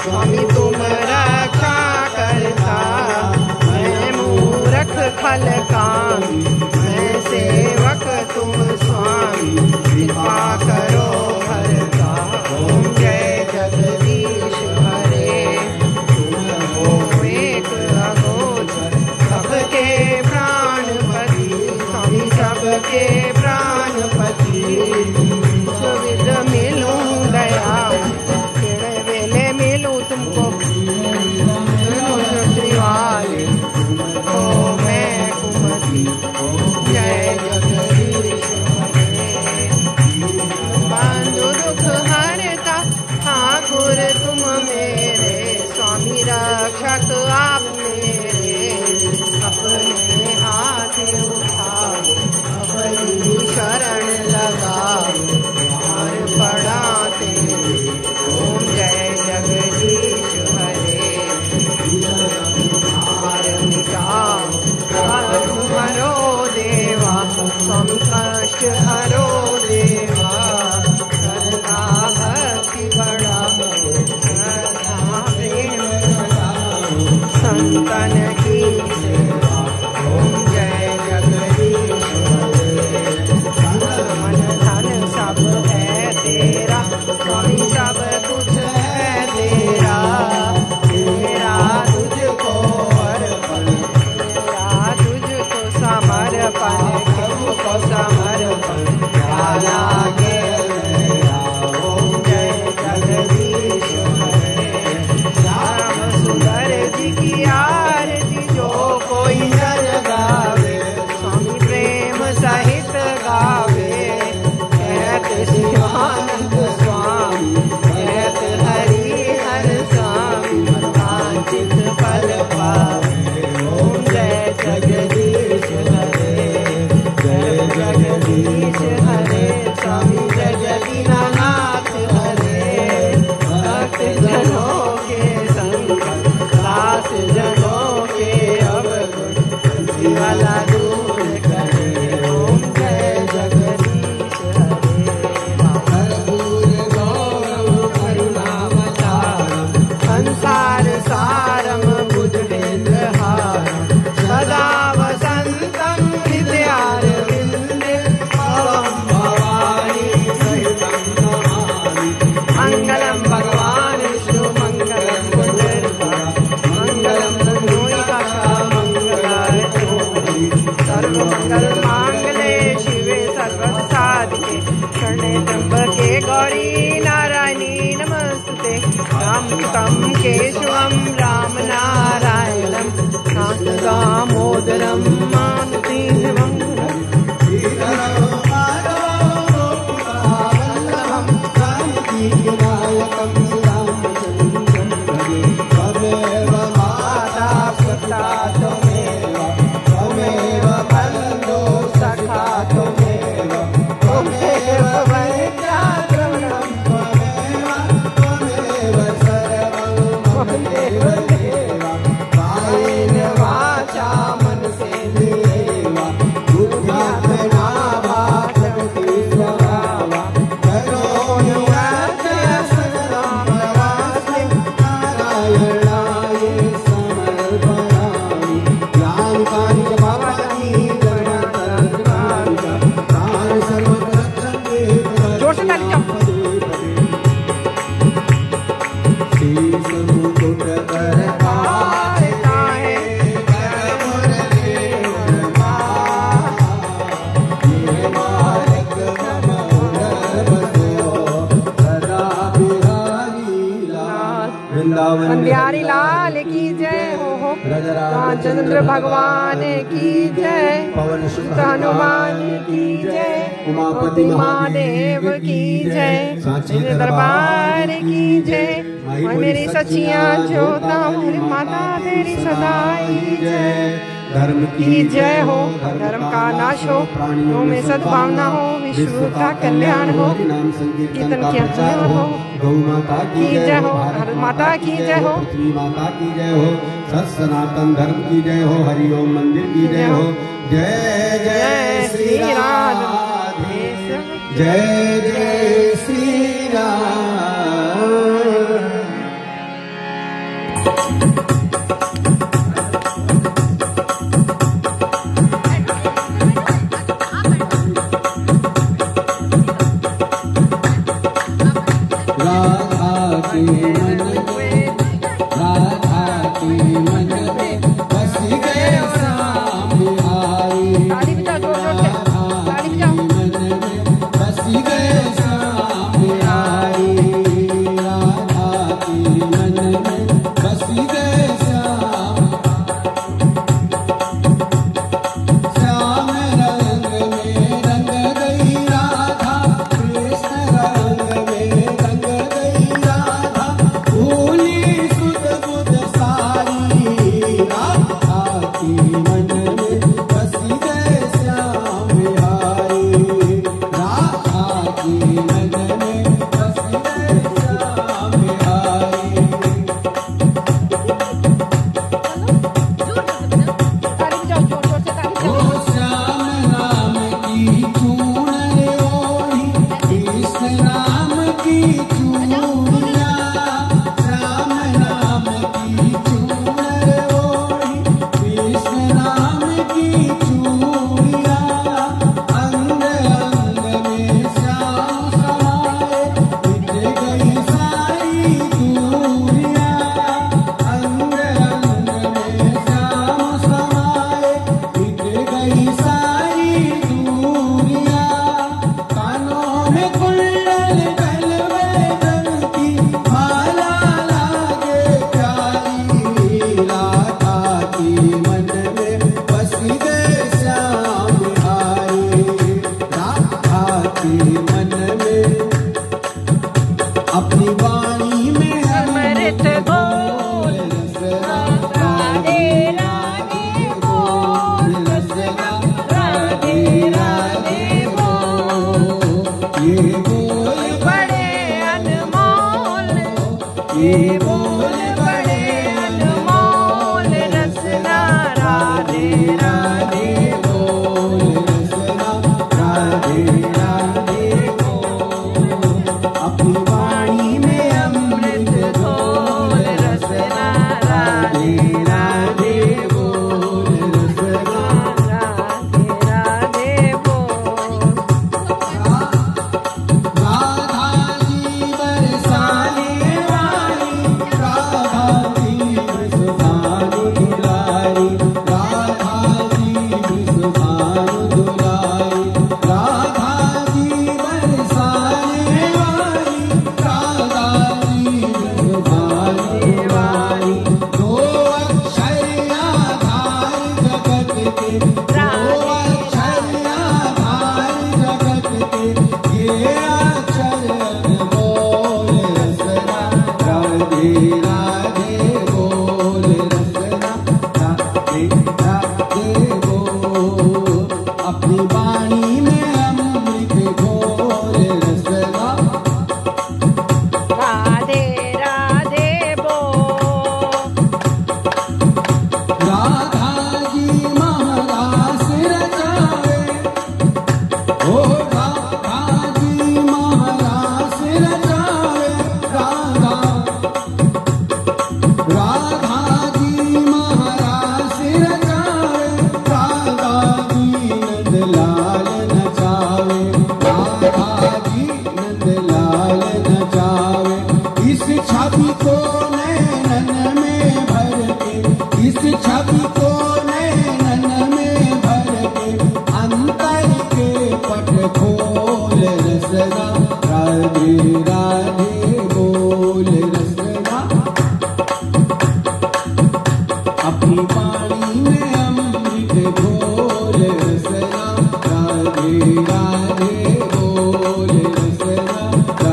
स्वामी तुम रक्षा करता, मैं मूर्ख खल कामी, मैं सेवक तुम स्वामी, कृपा करो हरता। ओम जय जगदीश हरे, तुम हो एक अगोचर, सबके प्राणपति, स्वामी सबके प्राणपति। सुविध मिलूं दया, तेरे वेले मिलूं तुमको, श्रीवाले तुमको मैं कुमति। जय जगदीश हरे, बंधु दुख हरता ठाकुर तुम मेरे, स्वामी रक्षक आप मेरे। अपने हाथ उठाओ, अपनी शरण लगाओ, द्वार पड़ा तेरे। ओम जय जगदीश हरे, द्वार मिटाओ, कष्ट हरो देवा, स्वामी कष्ट हरो देवा। श्रद्धा भक्ति बढ़ाओ, श्रद्धा प्रेम बढ़ाओ, संतन की सेवा। ओम जय जगदीश हरे, मन धन सब है तेरा, स्वामी सब कुछ है तेरा। तेरा तुझको अर्पण, तेरा तुझको समर्पण, किसको समर्पण क्या लागे मेरा। ओम जय जगदीश हरे, श्याम सुंदर जी की आरती जो कोई नर गावे, स्वामी प्रेम सहित गावे। कहत शिवानंद स्वामी, कहत हरि हर स्वामी, वांछित फल पावे। ओम जय जगदीश हरे, जय जगदीश हरे, स्वामी जय दीनानाथ हरे। भक्त जनों के संकट, दास जनों के अवगुण, जीवाला दूर करे। ओम जय जगदीश संसार सारम बुद्धेन्द्रहारम, सदा वसंतम हृदयारविंदे, भवं भवानी सहितं नमामि। मंगलम भगवान विष्णु, मंगलम पुंडरीकाक्ष, मंगलम तनोईकाक्षा, मंगलाय तनोहरि। सर्वमंगल मांगल्ये शिवे सर्वसाधिके, शरण्ये त्र्यंबके गौरी नारायणी नमस्तुते। रामकृतं केशवं राम नारायणं, नाथ दामोदरं मारुति मंगलम्। त्वमेव माता पिता त्वमेव, त्वमेव बन्धु सखा त्वमेव, त्वमेव वैद्या द्रविणं त्वमेव, त्वमेव सर्वं त्वमेव देवा। कायेन वाचा मनसेन्द्रियेण बुद्ध्यात्मना वा प्रकृति स्वभावा, करोमि यद्यत् सकलं परस्मै, नारायणाय समर्पयामि। यानि कानि च भवन्ति जगन्नाथानि च, तानि सर्वरक्षन्ते शीश मुकुट कर धारता है, ये मालिक मनोहर बसो, सदा बिहारी लाल। वृंदावन बिहारी लाल की जय हो, रामचंद्र भगवान की जय, पवन सुत हनुमान की जय, उमापति महादेव की जय, सांची दरबार की जय। मेरी सचियां जोता मेरी माता तेरी सदाई जय। धर्म की जय हो, धर्म का नाश हो, प्राणियों में सद्भावना हो, विश्व का कल्याण हो, कीर्तन की प्रचार हो। गौ माता की जय हो, भारत माता की जय हो, पृथ्वी माता की जय हो, सत सनातन धर्म की जय हो, हरिओम मंदिर की जय हो। जय जय श्री राम, जय जय श्री राम।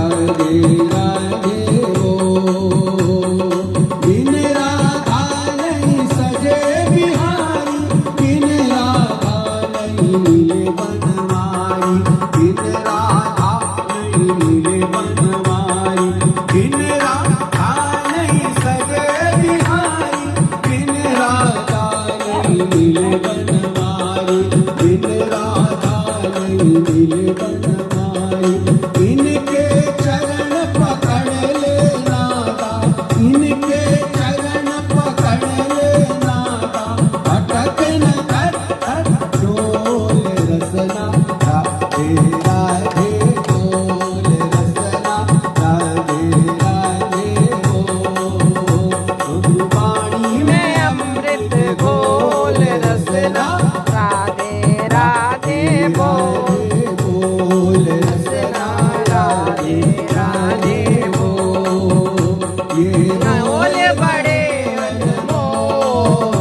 राधे राधे बोल। बोल बड़े अनमोल,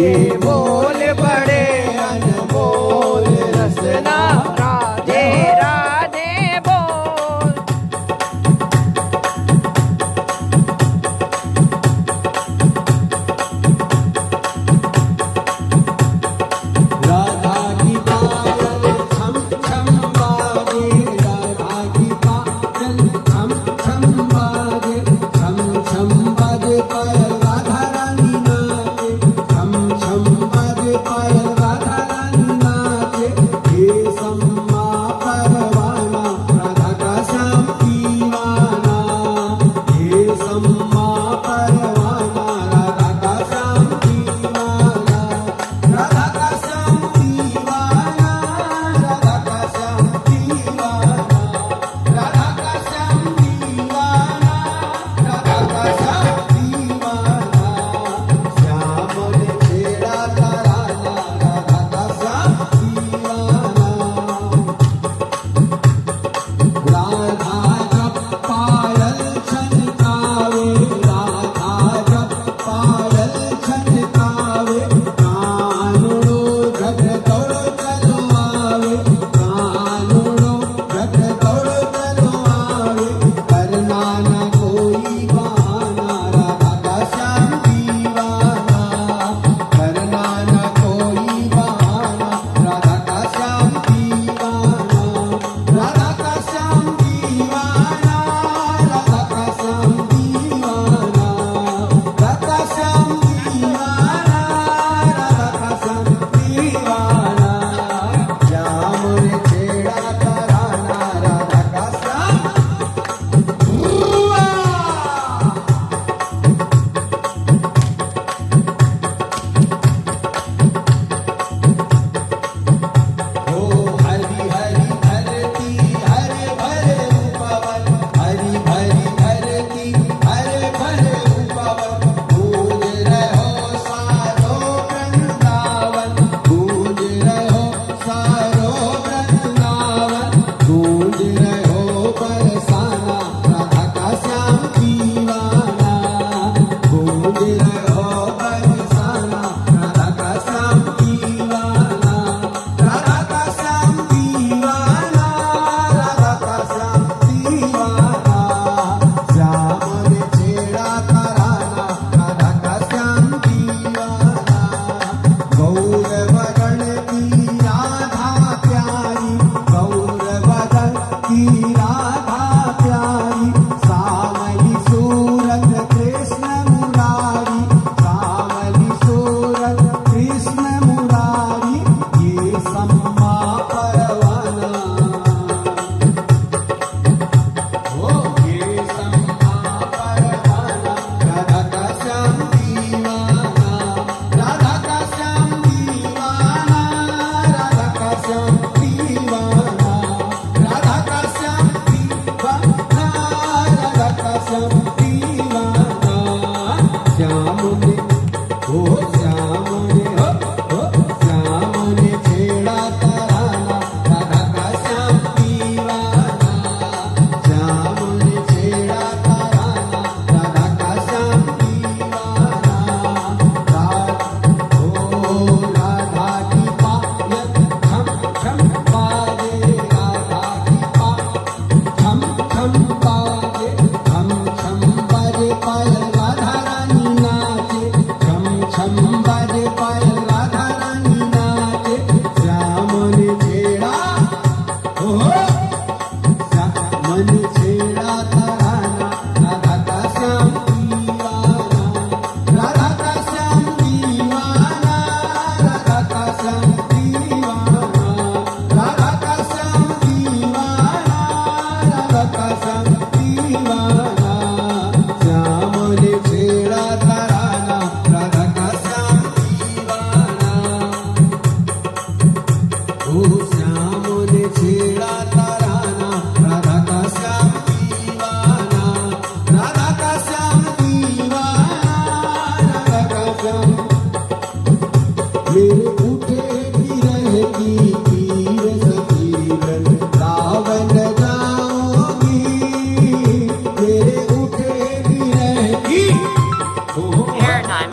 ये बोल बड़े अनमोल, रसना राधे राधे बोल। राधा की पायल छम छम बाजे, राधा की पायल छम छम बाजे, छम छम बाजे पायल राधा रानी नाचे, छम छम बाजे पायल राधा रानी नाचे। हे सम्मा परवाना राधा का श्याम दीवाना, हे सम्मा परवाना राधा का श्याम दीवाना, राधा का श्याम दीवाना, राधा का श्याम दीवाना, राधा का श्याम दीवाना, राधा का श्याम दीवाना। श्याम ने छेड़ा तराना, राधा का श्याम दीवाना। राधा जब पायल छनकावे,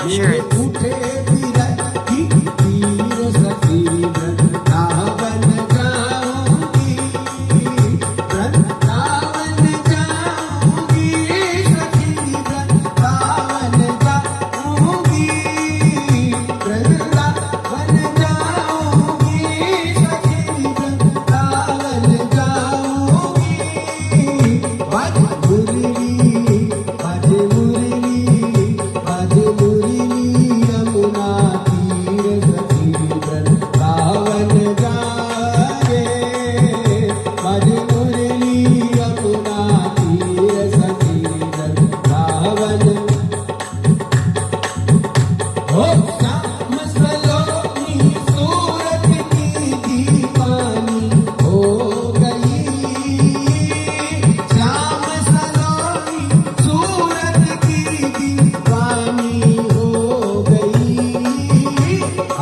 insurance. उठे बिरही तीर सखी वृंदावन जाऊंगी, वृंदावन जाऊंगी सखी वृंदावन जाऊंगी, वृंदावन जाऊंगी सखी वृंदावन जाऊंगी। बज मुरली बज मुरली बज मुरली यमुना तीर सखी वृंदावन जाए, बज मुरली यमुना तीर सखी वृंदावन। हो श्याम सलोनी सूरत की दीवानी हो गई, श्याम सलोनी सूरत की दीवानी हो गई।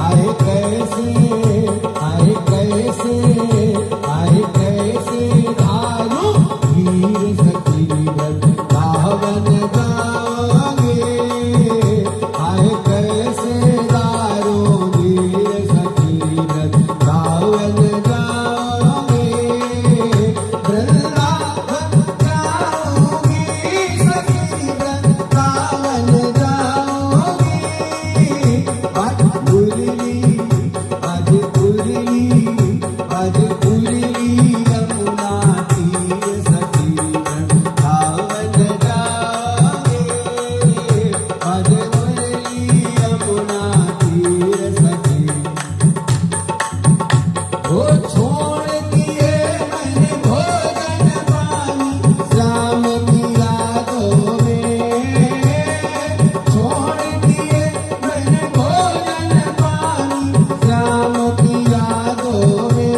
आए कैसे आए कैसे आए कैसे धारू वीर सखी वृंदावन जाओगे, आए कैसे दारो वीर सखी वृंदावन जाओगे, वृंदावन जाओगे सखी वृंदावन जाओगे। बज मुरली बज मुरली बज मुरली यमुना तीर सखी वृंदावन जाओगे, बज मुरली यमुना तीर सखी। वो छोड़ दिए मैंने भोजन पानी श्याम की यादों में, छोड़ दिए मैंने भोजन पानी श्याम की यादों में।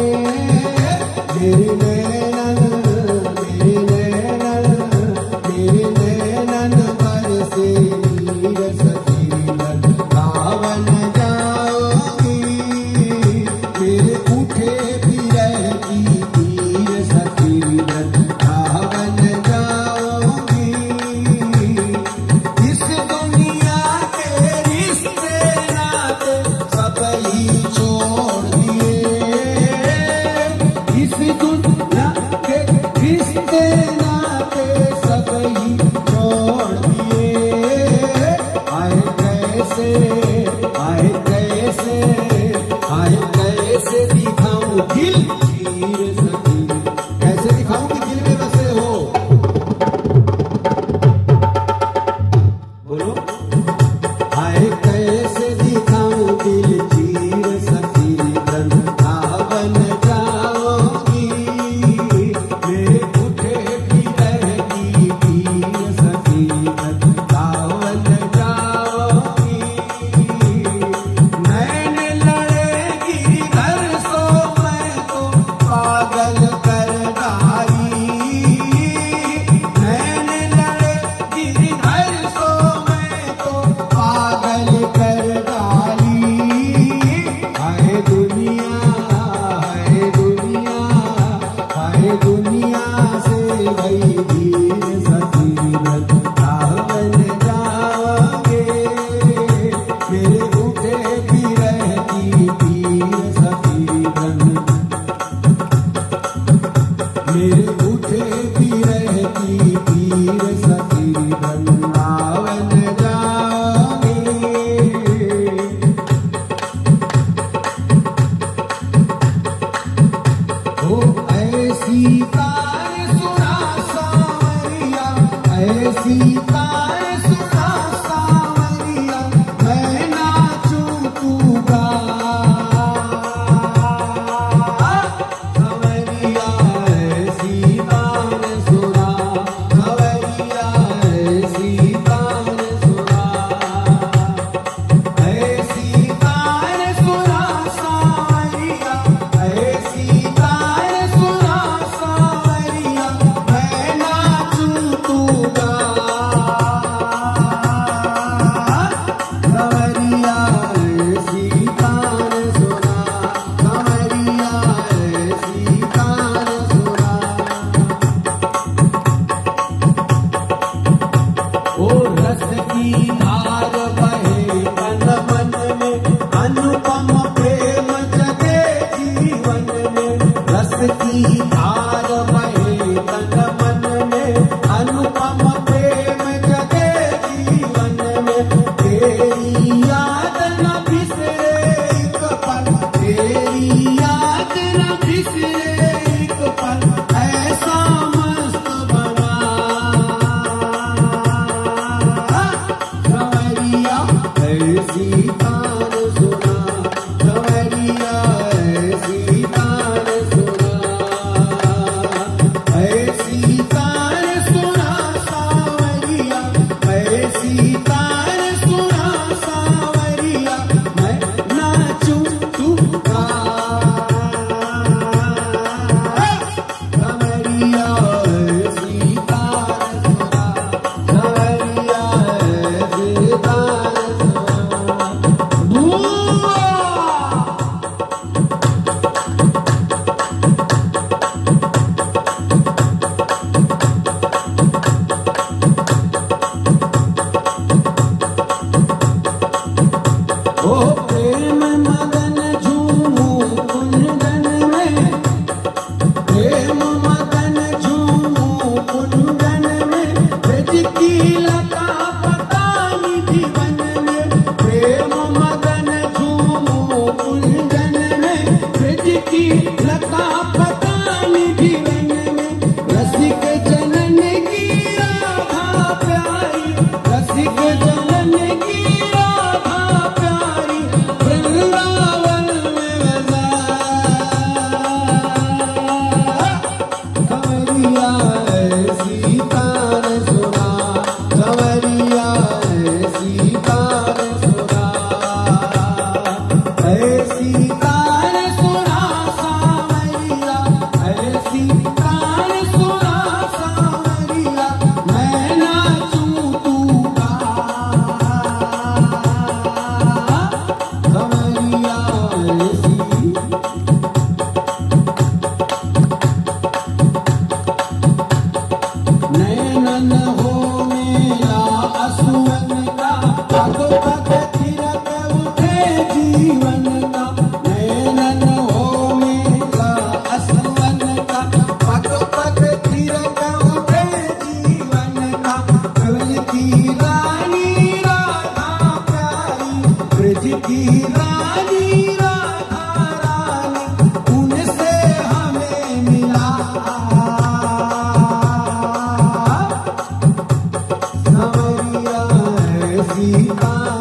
मेरे नैनन बरसे नीर सखी वृंदावन जाओगी, मेरे उठे बिरही तीर सखी वृंदावन जाओगी। इस दुनिया के रिश्ते नाते सब ही छोड़ दिए, इस दुनिया के रिश्ते नाते सब ही छोड़ दिए। आए कैसे आए कैसे आए कैसे दिखाऊं दिल तीर सखी, कैसे दिखाऊं कि दिल में बसे हो। बोलो आए कैसे दिखाऊं दिल तीर सखी वृंदावन जाओगी, मेरे उठे बिरही तीर सखी वृंदावन जाओगी। नैन लड़े गिरधर सो मैं तो पागल कर डाली, नैन लड़े गिरधर सो मैं तो पागल कर डाली। हाय दुनिया हाय दुनिया हाय दुनिया से भई वीर सखी वृंदावन जाओगे, मेरे उठे बिरही तीर सखी मेरे उठे बिरही तीर सखी वृंदावन जाओगे। ओ ऐसी तार सुना सावरिया, ऐसी तार सुना सावरिया, मैं नाचूं तू गा। सावरिया ऐसी तार सुना, सावरिया ऐसी तार सुना, ऐसी तार सुना सावरिया, ऐसी तार सुना सावरिया, मैं नाचूं तू गा। सावरिया ऐसी तार सुना, सावरिया ऐसी तार सुना। ओ रस की धार बहे Hurrah!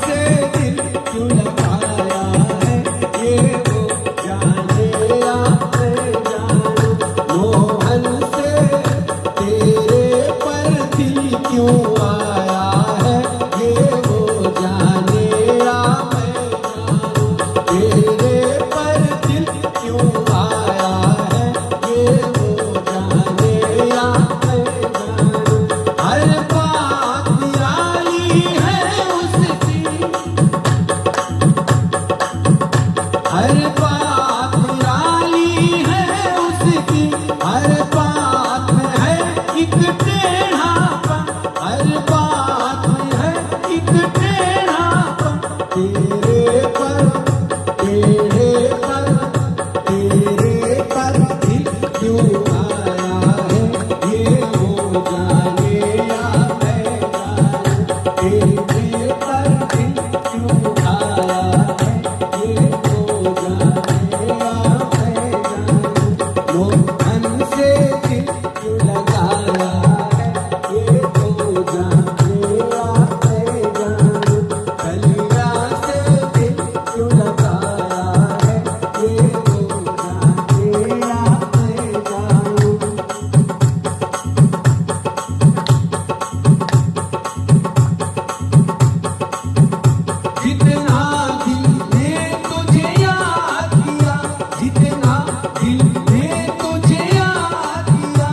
से दिल क्यों लगाया है, ये वो जाने या मैं जानूं। मोहन से तेरे पर दिल क्यों आया है, ये वो जाने या मैं जानूं। तेरे पर दिल क्यों आया है, ये वो जाने या मैं जानूं। हर बात निराली है उसकी, हर बात निराली है उसकी, हर बात में है एक टेढ़ापन, हर बात में है एक टेढ़ापन। तेरे पर तेरे पर दिल क्यों आया है, ये वो जाने या मैं जानूं। तेरे पर दिल क्यों आया है, ये वो जाने या मैं जानूं। मोहन से दिल क्यों लगाया है, ये वो जाने या मैं जानूं। कलिया से दिल क्यों लगाया है, ये वो जाने या मैं जानूं। जितना दिल ने तुझे याद किया, जितना दिल ने तुझे याद किया,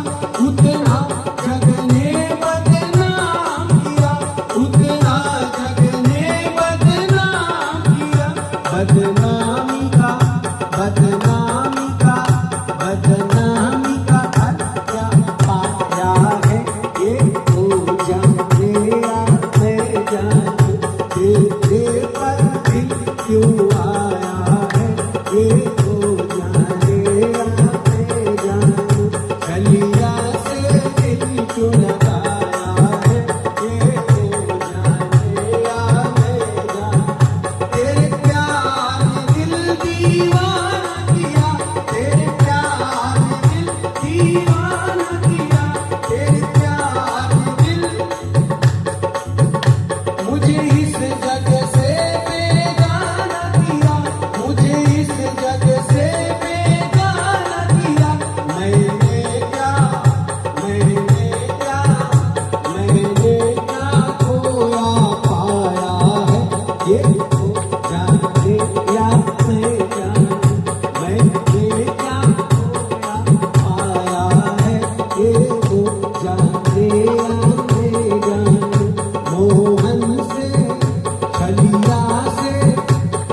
उतना जग ने बदनाम किया, उतना जग ने बदनाम किया। बदनामी का बदनामी का बदनामी का हर क्या पाया है, ये वो जाने या मैं जानूं। तेरे पर दिल क्यों आया है, ये वो जाने या मैं जानूं। कलिया से दिल क्यों लगाया है, ये वो जाने या मैं जानूं। तेरे प्यार ने दिल दीवाना किया, तेरे प्यार ने दिल दीवाना किया, तेरे प्यार ने दिल मुझे इस जग से बेगाना किया, मुझे इस जग से बेगाना किया। मैंने क्या खोया पाया है, ये वो जाने या मैं जानूं। मैंने क्या खोया पाया है, ये वो जाने या मैं जानूं। मोहन से कलिया से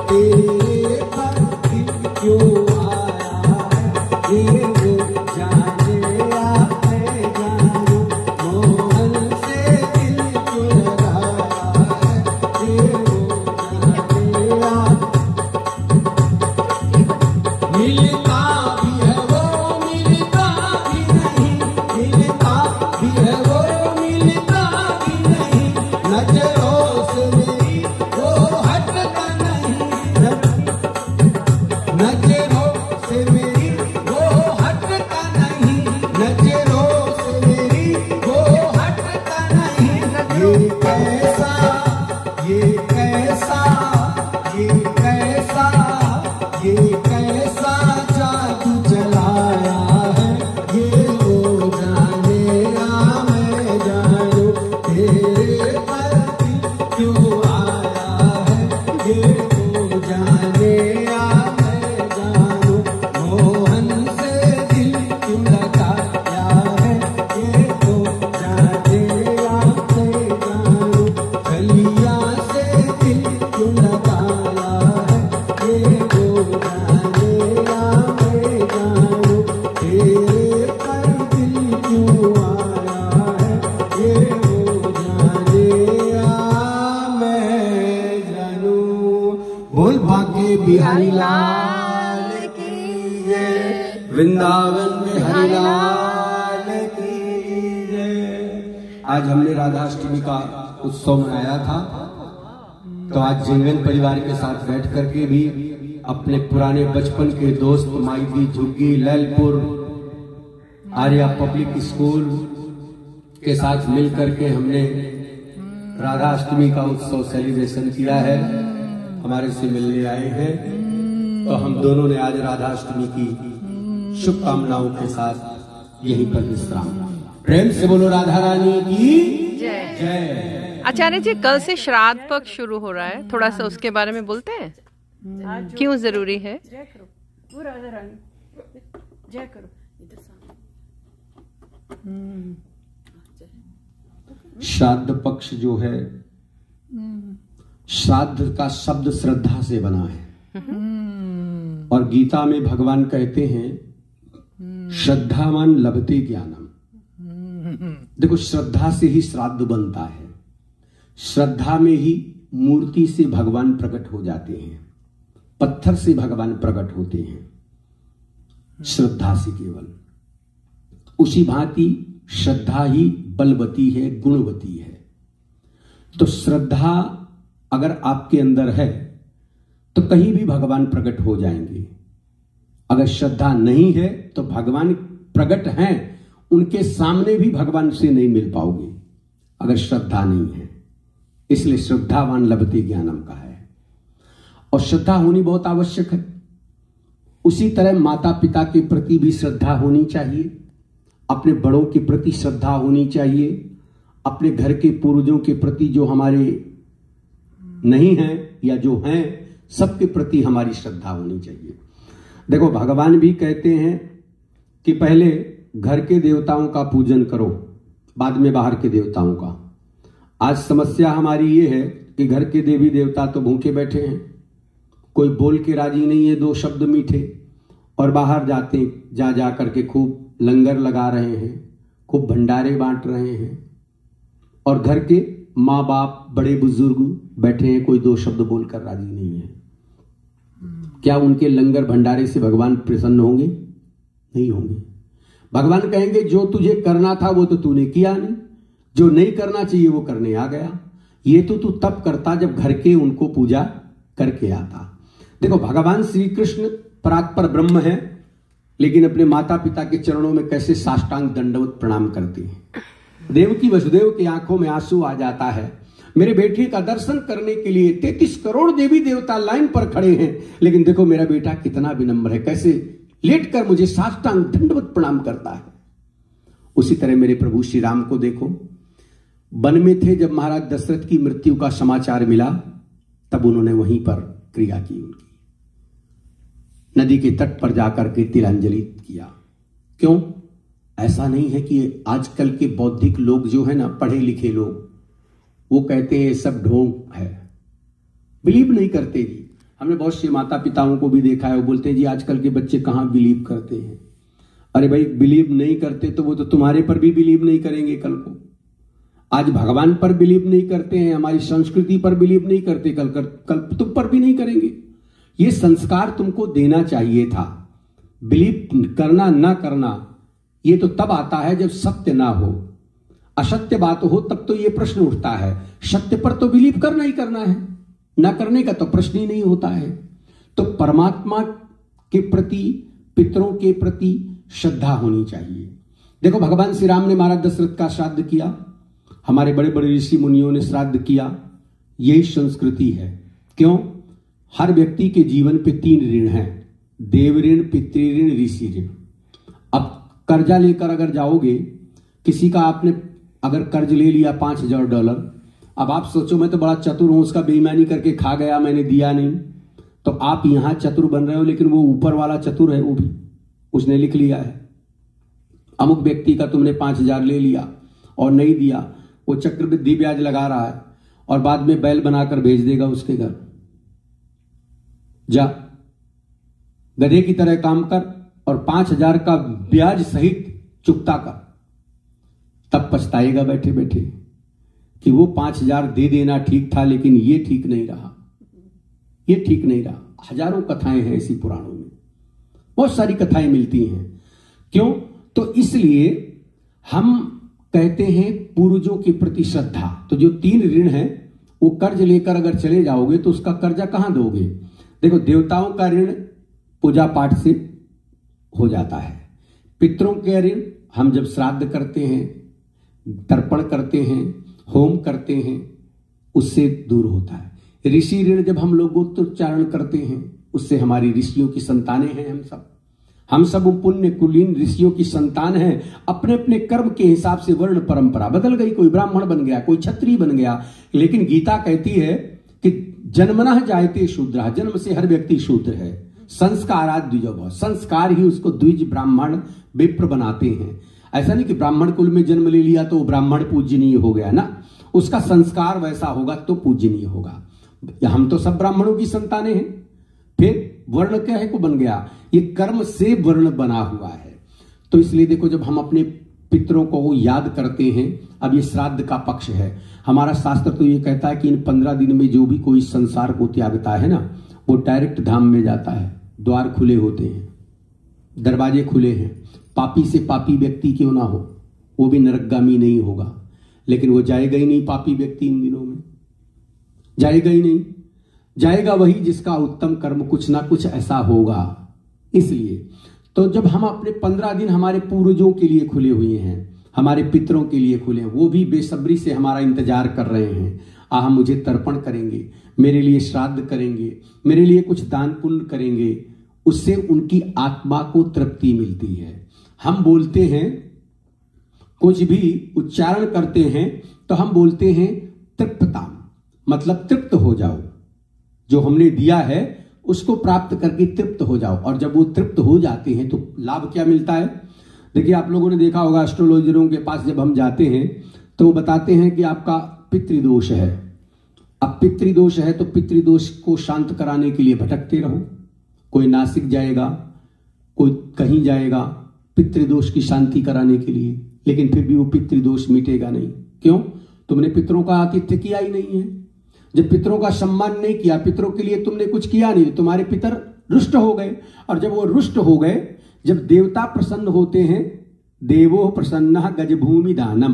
तेरे पर दिल क्यों आया है, ये वो जाने या मैं जानूं। मोहन से दिल क्यों लगाया है, ये वो जाने या। मिलता भी है वो मिलता भी नहीं, मिलता भी है वो मिलता भी नहीं। नजरों से मेरी वो हटता नहीं, नजरों से मेरी वो हटता नहीं, नजरों से मेरी वो हटता नहीं। ये कैसा ये कैसा ये कैसा ये कैसा जादू चलाया है, ये वो जाने या मैं जानूं। तेरे पर दिल क्यों आया है, ये वो जाने या मैं जानूं। मोहन से दिल क्यों लगाया है, ये वो जाने या मैं जानूं। कलिया से दिल क्यों लगाया है, ये वो जाने या मैं जानूं। तेरे पर दिल क्यों आया है, ये वो जाने या मैं जानूं। बोल बाके बिहारी लाल की जय, वृंदावन में हरि लाल की जय। आज हमने राधाष्टमी का उत्सव मनाया था, तो आज जिंगन परिवार के साथ बैठ करके भी अपने पुराने बचपन के दोस्त माइदी, झुग्गी, लैलपुर, आर्या पब्लिक स्कूल के साथ मिलकर के हमने राधाष्टमी का उत्सव सेलिब्रेशन किया है, हमारे से मिलने आए हैं। तो हम दोनों ने आज राधाष्टमी की शुभकामनाओं के साथ यहीं पर विश्राम। प्रेम से बोलो राधा रानी की जय। जय। आचार्य जी, कल से श्राद्ध पक्ष शुरू हो रहा है, थोड़ा सा उसके बारे में बोलते हैं, क्यों जरूरी है? जय करो पूरा रानी, जय करो। श्राद्ध पक्ष जो है, श्राद्ध का शब्द श्रद्धा से बना है, और गीता में भगवान कहते हैं श्रद्धावान लभते ज्ञानम। देखो, श्रद्धा से ही श्राद्ध बनता है, श्रद्धा में ही मूर्ति से भगवान प्रकट हो जाते हैं, पत्थर से भगवान प्रकट होते हैं, श्रद्धा से केवल। उसी भांति श्रद्धा ही बलवती है, गुणवती है। तो श्रद्धा अगर आपके अंदर है तो कहीं भी भगवान प्रकट हो जाएंगे। अगर श्रद्धा नहीं है तो भगवान प्रकट हैं, उनके सामने भी भगवान से नहीं मिल पाओगे अगर श्रद्धा नहीं है। इसलिए श्रद्धावान लभते ज्ञानम का है, और श्रद्धा होनी बहुत आवश्यक है। उसी तरह माता पिता के प्रति भी श्रद्धा होनी चाहिए, अपने बड़ों के प्रति श्रद्धा होनी चाहिए, अपने घर के पूर्वजों के प्रति जो हमारे नहीं हैं या जो हैं सबके प्रति हमारी श्रद्धा होनी चाहिए। देखो, भगवान भी कहते हैं कि पहले घर के देवताओं का पूजन करो, बाद में बाहर के देवताओं का। आज समस्या हमारी ये है कि घर के देवी देवता तो भूखे बैठे हैं, कोई बोल के राजी नहीं है दो शब्द मीठे, और बाहर जाते जा करके खूब लंगर लगा रहे हैं, खूब भंडारे बांट रहे हैं, और घर के माँ बाप बड़े बुजुर्ग बैठे हैं, कोई दो शब्द बोलकर राजी नहीं है। क्या उनके लंगर भंडारे से भगवान प्रसन्न होंगे? नहीं होंगे। भगवान कहेंगे जो तुझे करना था वो तो तूने किया नहीं, जो नहीं करना चाहिए वो करने आ गया। ये तो तू तब करता जब घर के उनको पूजा करके आता। देखो, भगवान श्री कृष्ण परात्पर ब्रह्म है, लेकिन अपने माता पिता के चरणों में कैसे साष्टांग दंडवत प्रणाम करते हैं। देवकी वसुदेव की आंखों में आंसू आ जाता है, मेरे बेटे का दर्शन करने के लिए 33 करोड़ देवी देवता लाइन पर खड़े हैं, लेकिन देखो मेरा बेटा कितना विनम्र है, कैसे लेट कर मुझे साष्टांग दंडवत प्रणाम करता है। उसी तरह मेरे प्रभु श्री राम को देखो, वन में थे जब महाराज दशरथ की मृत्यु का समाचार मिला, तब उन्होंने वहीं पर क्रिया की, उनकी नदी के तट पर जाकर के तिलांजलि किया। क्यों? ऐसा नहीं है कि आजकल के बौद्धिक लोग जो है ना, पढ़े लिखे लोग, वो कहते हैं सब ढोंग है, बिलीव नहीं करते जी। हमने बहुत से माता पिताओं को भी देखा है, वो बोलते हैं जी आजकल के बच्चे कहाँ बिलीव करते हैं। अरे भाई, बिलीव नहीं करते तो वो तो तुम्हारे पर भी बिलीव नहीं करेंगे कल को। आज भगवान पर बिलीव नहीं करते हैं, हमारी संस्कृति पर बिलीव नहीं करते, कल तुम पर भी नहीं करेंगे। ये संस्कार तुमको देना चाहिए था। बिलीव करना ना करना ये तो तब आता है जब सत्य ना हो, असत्य बात हो तब तो ये प्रश्न उठता है। सत्य पर तो बिलीव करना ही करना है, ना करने का तो प्रश्न ही नहीं होता है। तो परमात्मा के प्रति, पितरों के प्रति श्रद्धा होनी चाहिए। देखो, भगवान श्री राम ने महाराज दशरथ का श्राद्ध किया, हमारे बड़े बड़े ऋषि मुनियों ने श्राद्ध किया, यही संस्कृति है। क्यों? हर व्यक्ति के जीवन पे 3 ऋण हैं, देव ऋण, पितृ ऋण, ऋषि ऋण। अब कर्जा लेकर अगर जाओगे, किसी का आपने अगर कर्ज ले लिया $5000, अब आप सोचो मैं तो बड़ा चतुर हूं, उसका बेईमानी करके खा गया, मैंने दिया नहीं, तो आप यहां चतुर बन रहे हो, लेकिन वो ऊपर वाला चतुर है, वो भी उसने लिख लिया है। अमुक व्यक्ति का तुमने 5000 ले लिया और नहीं दिया, वो चक्रवृद्धि ब्याज लगा रहा है और बाद में बैल बनाकर भेज देगा उसके घर। जा गधे की तरह काम कर और 5000 का ब्याज सहित चुकता कर, तब पछताएगा बैठे बैठे कि वो 5000 दे देना ठीक था, लेकिन ये ठीक नहीं रहा, ये ठीक नहीं रहा। हजारों कथाएं हैं ऐसी पुराणों में, बहुत सारी कथाएं मिलती हैं। क्यों? तो इसलिए हम कहते हैं पूर्वजों के प्रति श्रद्धा। तो जो 3 ऋण है, वो कर्ज लेकर अगर चले जाओगे तो उसका कर्जा कहां दोगे? देखो, देवताओं का ऋण पूजा पाठ से हो जाता है, पितरों के ऋण हम जब श्राद्ध करते हैं, तर्पण करते हैं, होम करते हैं, उससे दूर होता है। ऋषि ऋण जब हम लोग उच्चारण करते हैं, उससे हमारी ऋषियों की संतानें हैं। हम सब पुण्य कुलीन ऋषियों की संतान हैं। अपने अपने कर्म के हिसाब से वर्ण परंपरा बदल गई, कोई ब्राह्मण बन गया, कोई क्षत्रिय बन गया, लेकिन गीता कहती है कि जन्मनः जायते शूद्रः, जन्म से हर व्यक्ति शूद्र है। संस्कारात् द्विजो भव, संस्कार ही उसको द्विज ब्राह्मण विप्र बनाते हैं। ऐसा नहीं कि ब्राह्मण कुल में जन्म ले लिया तो ब्राह्मण पूजनीय हो गया ना, उसका संस्कार वैसा होगा तो पूजनीय होगा। हम तो सब ब्राह्मणों की संतानें हैं, फिर वर्ण क्या है को बन गया, ये कर्म से वर्ण बना हुआ है। तो इसलिए देखो, जब हम अपने पितरों को याद करते हैं, अब ये श्राद्ध का पक्ष है, हमारा शास्त्र तो ये कहता है कि इन 15 दिन में जो भी कोई संसार को त्यागता है ना, वो डायरेक्ट धाम में जाता है। द्वार खुले होते हैं, दरवाजे खुले हैं, पापी से पापी व्यक्ति क्यों ना हो, वो भी नरकगामी नहीं होगा, लेकिन वो जाएगा ही नहीं। पापी व्यक्ति इन दिनों में जाएगा ही नहीं, जाएगा वही जिसका उत्तम कर्म कुछ ना कुछ ऐसा होगा। इसलिए तो जब हम अपने 15 दिन हमारे पूर्वजों के लिए खुले हुए हैं, हमारे पितरों के लिए खुले हैं, वो भी बेसब्री से हमारा इंतजार कर रहे हैं, आह मुझे तर्पण करेंगे, मेरे लिए श्राद्ध करेंगे, मेरे लिए कुछ दान पुण्य करेंगे, उससे उनकी आत्मा को तृप्ति मिलती है। हम बोलते हैं, कुछ भी उच्चारण करते हैं तो हम बोलते हैं तृप्तता, मतलब तृप्त हो जाओ, जो हमने दिया है उसको प्राप्त करके तृप्त हो जाओ। और जब वो तृप्त हो जाते हैं तो लाभ क्या मिलता है? देखिए, आप लोगों ने देखा होगा, एस्ट्रोलॉजरों के पास जब हम जाते हैं तो वो बताते हैं कि आपका पितृदोष है। अब पितृदोष है तो पितृदोष को शांत कराने के लिए भटकते रहो, कोई नासिक जाएगा, कोई कहीं जाएगा पितृदोष की शांति कराने के लिए, लेकिन फिर भी वो पितृदोष मिटेगा नहीं। क्यों? तुमने पितरों का आतिथ्य किया ही नहीं है। जब पितरों का सम्मान नहीं किया, पितरों के लिए तुमने कुछ किया नहीं, तुम्हारे पितर रुष्ट हो गए। और जब वो रुष्ट हो गए, जब देवता प्रसन्न होते हैं, देवो प्रसन्नः गजभूमि दानम,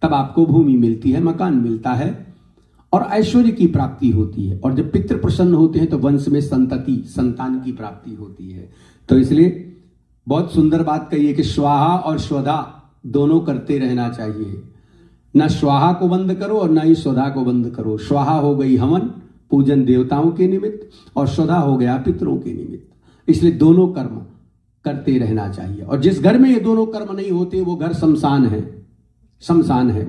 तब आपको भूमि मिलती है, मकान मिलता है और ऐश्वर्य की प्राप्ति होती है। और जब पितृ प्रसन्न होते हैं तो वंश में संतति, संतान की प्राप्ति होती है। तो इसलिए बहुत सुंदर बात कही है कि स्वाहा और स्वधा दोनों करते रहना चाहिए। न स्वाहा को बंद करो और न ही स्वधा को बंद करो। स्वाहा हो गई हवन, पूजन देवताओं के निमित्त, और स्वधा हो गया पितरों के निमित्त। इसलिए दोनों कर्म करते रहना चाहिए। और जिस घर में ये दोनों कर्म नहीं होते वो घर शमशान है, शमशान है,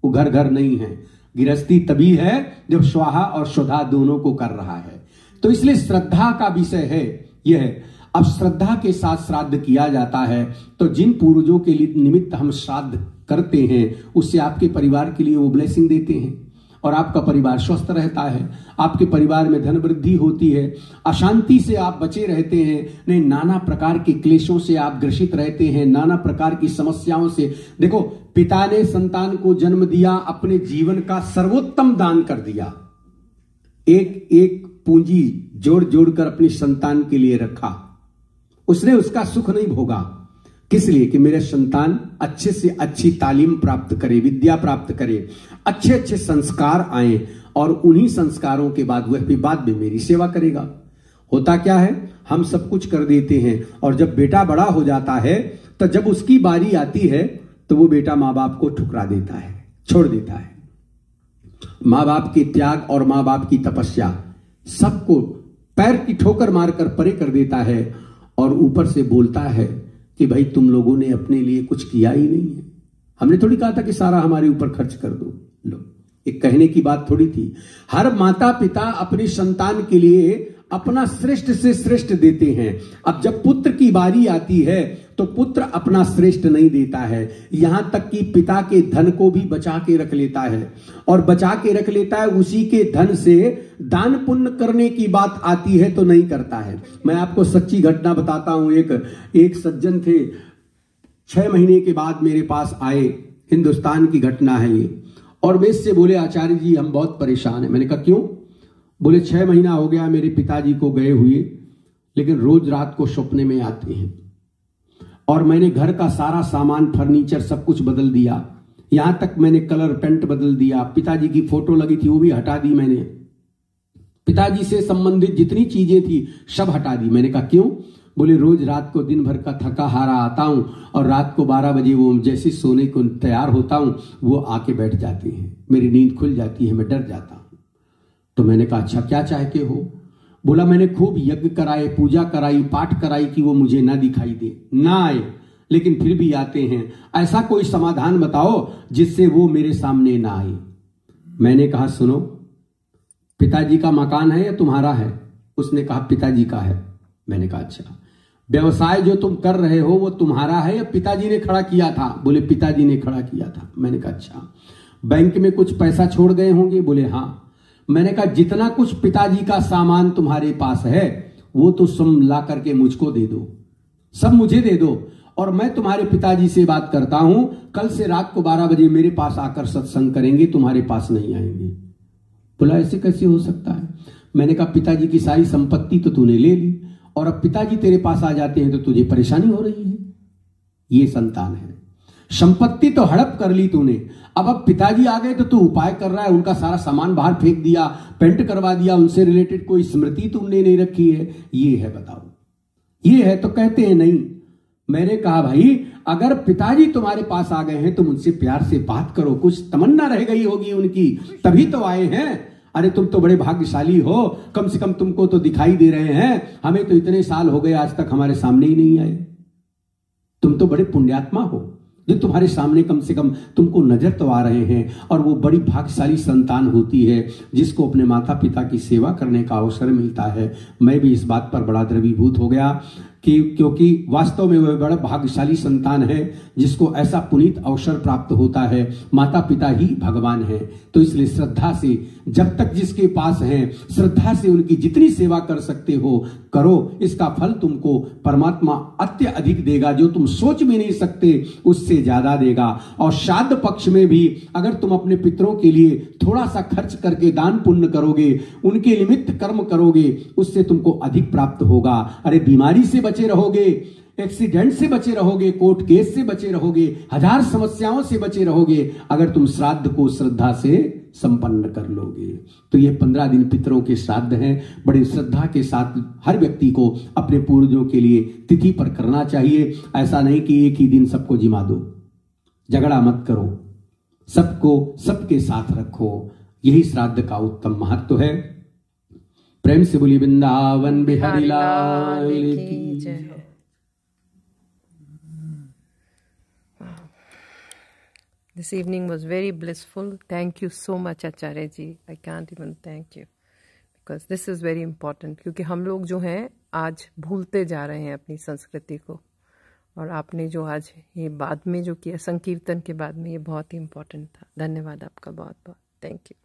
वो घर घर नहीं है। गृहस्थी तभी है जब स्वाहा और स्वधा दोनों को कर रहा है। तो इसलिए श्रद्धा का विषय है यह। अब श्रद्धा के साथ श्राद्ध किया जाता है, तो जिन पूर्वजों के लिए निमित्त हम श्राद्ध करते हैं, उससे आपके परिवार के लिए वो ब्लेसिंग देते हैं और आपका परिवार स्वस्थ रहता है, आपके परिवार में धन वृद्धि होती है, अशांति से आप बचे रहते हैं, नहीं नाना प्रकार के क्लेशों से आप ग्रसित रहते हैं, नाना प्रकार की समस्याओं से। देखो, पिता ने संतान को जन्म दिया, अपने जीवन का सर्वोत्तम दान कर दिया, एक एक पूंजी जोड़ जोड़कर अपनी संतान के लिए रखा, उसने उसका सुख नहीं भोगा। किस लिए? कि मेरे संतान अच्छे से अच्छी तालीम प्राप्त करे, विद्या प्राप्त करे, अच्छे अच्छे संस्कार आए, और उन्हीं संस्कारों के बाद वह भी बाद में मेरी सेवा करेगा। होता क्या है, हम सब कुछ कर देते हैं, और जब बेटा बड़ा हो जाता है तो जब उसकी बारी आती है तो वो बेटा माँ बाप को ठुकरा देता है, छोड़ देता है। माँ बाप के त्याग और माँ बाप की तपस्या सबको पैर की ठोकर मारकर परे कर देता है, और ऊपर से बोलता है कि भाई तुम लोगों ने अपने लिए कुछ किया ही नहीं है, हमने थोड़ी कहा था कि सारा हमारे ऊपर खर्च कर दो। लो, एक कहने की बात थोड़ी थी। हर माता पिता अपनी संतान के लिए अपना श्रेष्ठ से श्रेष्ठ देते हैं। अब जब पुत्र की बारी आती है तो पुत्र अपना श्रेष्ठ नहीं देता है, यहां तक कि पिता के धन को भी बचा के रख लेता है, और बचा के रख लेता है, उसी के धन से दान पुण्य करने की बात आती है तो नहीं करता है। मैं आपको सच्ची घटना बताता हूं। एक सज्जन थे, 6 महीने के बाद मेरे पास आए, हिंदुस्तान की घटना है ये, और वे इससे बोले, आचार्य जी हम बहुत परेशान हैं। मैंने कहा क्यों? बोले 6 महीना हो गया मेरे पिताजी को गए हुए, लेकिन रोज रात को सपने में आते हैं, और मैंने घर का सारा सामान, फर्नीचर सब कुछ बदल दिया, यहां तक मैंने कलर पेंट बदल दिया, पिताजी की फोटो लगी थी वो भी हटा दी मैंने, पिताजी से संबंधित जितनी चीजें थी सब हटा दी। मैंने कहा क्यों? बोले रोज रात को दिन भर का थका हारा आता हूं और रात को 12 बजे वो जैसे सोने को तैयार होता हूं वो आके बैठ जाते हैं, मेरी नींद खुल जाती है, मैं डर जाता हूं। तो मैंने कहा अच्छा क्या चाहते हो? बोला मैंने खूब यज्ञ कराए, पूजा कराई, पाठ कराई कि वो मुझे ना दिखाई दे, ना आए, लेकिन फिर भी आते हैं। ऐसा कोई समाधान बताओ जिससे वो मेरे सामने ना आए। मैंने कहा सुनो, पिताजी का मकान है या तुम्हारा है? उसने कहा पिताजी का है। मैंने कहा अच्छा, व्यवसाय जो तुम कर रहे हो वो तुम्हारा है या पिताजी ने खड़ा किया था? बोले पिताजी ने खड़ा किया था। मैंने कहा अच्छा, बैंक में कुछ पैसा छोड़ गए होंगे? बोले हाँ। मैंने कहा जितना कुछ पिताजी का सामान तुम्हारे पास है वो तो तुम ला करके मुझको दे दो, सब मुझे दे दो, और मैं तुम्हारे पिताजी से बात करता हूं, कल से रात को 12 बजे मेरे पास आकर सत्संग करेंगे, तुम्हारे पास नहीं आएंगे। बोला ऐसे कैसे हो सकता है? मैंने कहा पिताजी की सारी संपत्ति तो तूने ले ली और अब पिताजी तेरे पास आ जाते हैं तो तुझे परेशानी हो रही है। ये संतान है, संपत्ति तो हड़प कर ली तूने, अब पिताजी आ गए तो तू उपाय कर रहा है, उनका सारा सामान बाहर फेंक दिया, पेंट करवा दिया, उनसे रिलेटेड कोई स्मृति तुमने नहीं रखी है। ये है, बताओ ये है? तो कहते हैं नहीं। मैंने कहा भाई अगर पिताजी तुम्हारे पास आ गए हैं तो मुझसे प्यार से बात करो, कुछ तमन्ना रह गई होगी उनकी, तभी तो आए हैं। अरे तुम तो बड़े भाग्यशाली हो, कम से कम तुमको तो दिखाई दे रहे हैं, हमें तो इतने साल हो गए आज तक हमारे सामने ही नहीं आए। तुम तो बड़े पुण्यात्मा हो जो तुम्हारे सामने कम से कम तुमको नजर तो आ रहे हैं। और वो बड़ी भाग्यशाली संतान होती है जिसको अपने माता पिता की सेवा करने का अवसर मिलता है। मैं भी इस बात पर बड़ा द्रवीभूत हो गया कि क्योंकि वास्तव में वह बड़ा भाग्यशाली संतान है जिसको ऐसा पुनीत अवसर प्राप्त होता है। माता पिता ही भगवान है, तो इसलिए श्रद्धा से जब तक जिसके पास है श्रद्धा से उनकी जितनी सेवा कर सकते हो करो, इसका फल तुमको परमात्मा अत्यधिक देगा, जो तुम सोच भी नहीं सकते उससे ज्यादा देगा। और श्राद्ध पक्ष में भी अगर तुम अपने पितरों के लिए थोड़ा सा खर्च करके दान पुण्य करोगे, उनके निमित्त कर्म करोगे, उससे तुमको अधिक प्राप्त होगा। अरे बीमारी से बचे रहोगे, एक्सीडेंट से बचे रहोगे, कोर्ट केस से बचे रहोगे, हजार समस्याओं से बचे रहोगे अगर तुम श्राद्ध को श्रद्धा से संपन्न कर लोगे। तो ये 15 दिन पितरों के श्राद्ध हैं, बड़ी श्रद्धा के साथ हर व्यक्ति को अपने पूर्वजों के लिए तिथि पर करना चाहिए। ऐसा नहीं कि एक ही दिन सबको जिमा दो, झगड़ा मत करो, सबको सबके साथ रखो। यही श्राद्ध का उत्तम महत्व है। प्रेम से बोलिए वृंदावन बिहारी लाल की जय। This evening was very blissful. Thank you so much Acharya ji. I can't even thank you because this is very important. क्योंकि हम लोग जो हैं आज भूलते जा रहे हैं अपनी संस्कृति को, और आपने जो आज ये बाद में जो किया संकीर्तन के बाद में, ये बहुत ही इम्पोर्टेंट था। धन्यवाद आपका बहुत बहुत। Thank you.